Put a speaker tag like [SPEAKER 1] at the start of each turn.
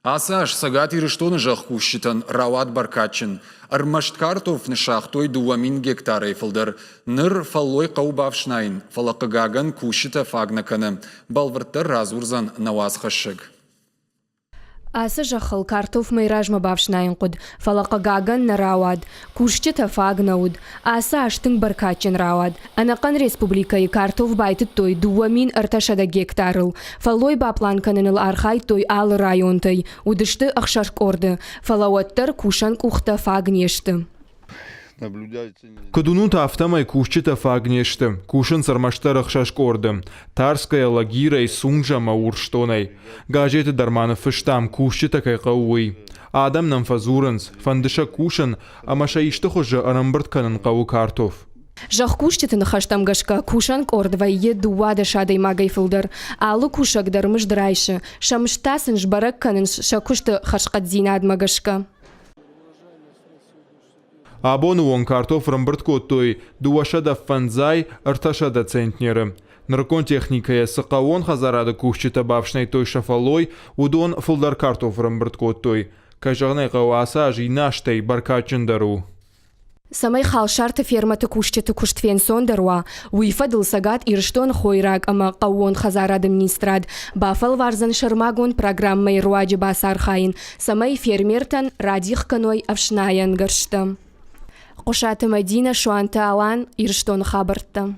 [SPEAKER 1] Асаш сагат ирыштоны жақ кушчитан рават баркачин. Армашт картов нышахтой 2000 гектар эйфылдыр. Ныр фаллой қаубавшнайн. Фалақығаган кушчита фагнаканы. Балвырттар разурзан навазхашыг.
[SPEAKER 2] Асы жақыл картоф майражма бавшнайын құд. Фалақығаган наравад. Кушчита фагнауд. Асы аштың баркачин равад. Анақан республикай картоф байтыт той 2000 арташада гектарыл. Фаллой бапланканыныл архай той алы районтай. Удышты ақшашк орды. Фалауаттар кушан кухта фагнешті.
[SPEAKER 3] Кадуну тафтамай кушчита фагнешті. Кушын сармаштар ақшашк орды. Тарская лагирай сунжа маурштонай. Гажеты дарманы фыштам кушчита кайқауый. Адам нам фазуранс. Фандыша кушын, амаша ишты хожа арамбыртканын қау картоф.
[SPEAKER 2] Жақ кушчитын хаштамгашка кушан кордвай едуада шадай магайфылдыр. Алы кушагдармыш драйшы. Шамштасын жбарак канын шакушты хашқадзинад магашка.
[SPEAKER 3] Абону он картоф рамбырткоттой, дуашада фанзай, арташада центнеры. Наркон техникая сақауон хазарады кушчита бавшнай той шафалой, удон фулдар картоф рамбырткоттой. Кажағнай қауаса жинаштай баркачындару.
[SPEAKER 2] Самай халшарты ферматы кушчиты куштфен сондаруа, уйфадыл сагат ирштон хойрак, ама қауон хазар администрад, бафал варзан шармагон программай руаджи басархайын, самай фермертан радих каной авшнаян гаршты. Қошаты Мадина шуанта алан ирштон хабыртты.